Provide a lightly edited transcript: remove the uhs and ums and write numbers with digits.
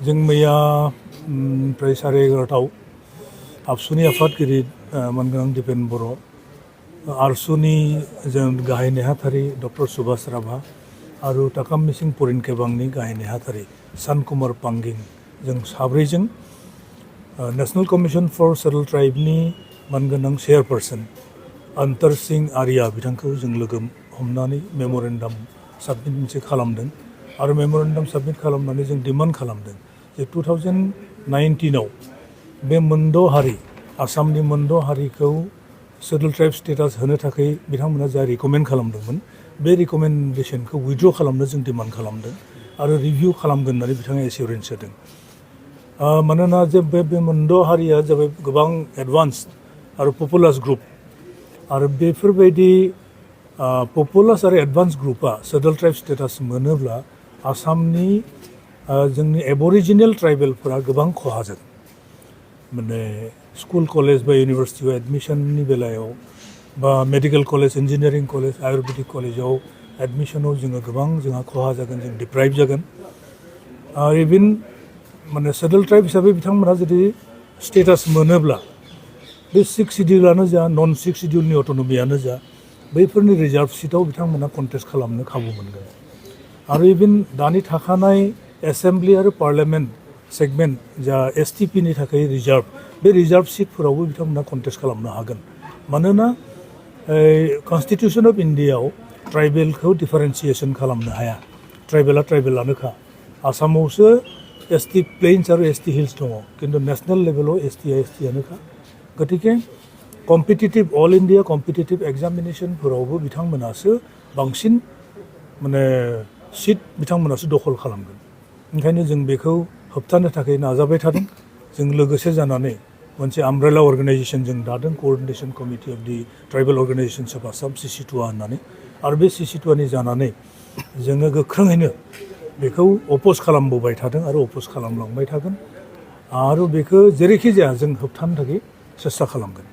जों मैया प्राय 11:30 आबसुनि आफादगिरि मोनगोनां दिपेन बर' आरसुनि जों गाहाय नेहाथारि डक्टर सुभाष राभा आरो ताकाम मिसिं परिन केबांनि गाहाय नेहाथारि सान कुमार पांगिं जों साब्रैजों नेशनल कमिशन फर सेटल ट्राइबनि मोनगोनां चेयारपारसन अंतर सिंह आर्या बिथांखौ जों लोगो हमनानै मेमोरेन्डाम साबमिट मोनसे खालामदों आरो मेमोरेन्डाम साबमिट खालामनानै जों डिमान्ड खालामदों जे 2019 बे मोनद' हारि आसामनि मोनद' हारिखौ सेटल ट्राइब स्टेटास होनो थाखाय बिथांमोना जा रिकमेन्ड खालामदोंमोन बे रिकमेन्डेसनखौ उइथड्र खालामनो जों डिमान्ड खालामदों आरो रिभिउ खालामगोन होननानै बिथाङा एसिउरेन्स होदों मानोना जे बे मोनद' हारिया जाबाय गोबां एडभान्स आरो पपुलास ग्रुप आरो बेफोरबायदि पपुलास आरो एडभान्स ग्रुपआ सेटल ट्राइब स्टेटास मोनोब्ला आसामनि जोंनि एबरिजिनेल ट्राइबेलफोरा गोबां खहा जागोन माने स्कुल कलेज बा इउनिभार्सिटियाव एडमिशननि बेलायाव बा medical college engineering college Ayurvedic कलेजाव एडमिशनाव जोंहा खहा जागोन जों डिप्राइभ जागोन इभेन माने सेटल ट्राइब हिसाबै बिथांमोना जुदि स्टेटास मोनोब्ला बे 6 शिड्युलानो जा नन 6 शिड्युलनि अट'नमियानो जा बैफोरनि रिजार्भ सिटआव बिथांमोना कन्टेस्ट खालामनो खाबु मोनगोन आरो इभेन दानि थाखानाय एसेम्ब्लि आरो पार्लियामेन्ट सेगमेन्ट जा एसटिपिनि थाखाय रिजार्भ बे रिजार्भ सिटफोरावबो बिथांमोना कन्टेस्ट खालामनो हागोन मानोना कनस्टिटिउसन अफ इन्डियाआव ट्राइबेलखौ डिफारेन्सिएसन खालामनो हाया ट्राइबेलानोखा आसामावसो एसटि प्लेन्स आरो एसटि हिल्स दङ किन्तु नेसनेल लेभेलाव एसटिआनोखा गतिके कम्पिटिटिभ अल इन्डिया कम्पिटिटिभ एग्जामिनेसनफोरावबो बिथांमोनासो बांसिन माने सिट बिथांमोनासो दखल खालामगोन ओंखायनो जों बेखौ होबथानो थाखाय नाजाबाय थादों जों लोगोसे जानानै मोनसे आमब्रेला अर्गानाइजेसन जों दादों coordination committee of the tribal organisations of Assam CC2A होननानै आरो बे CC2Aनि जानानै जोङो गोख्रोङैनो बेखौ अपोज खालामबोबाय थादों आरो अपोज खालामलांबाय थागोन आरो बेखौ जेरैखि जाया जों होबथानो थाखाय सेस्था खालामगोन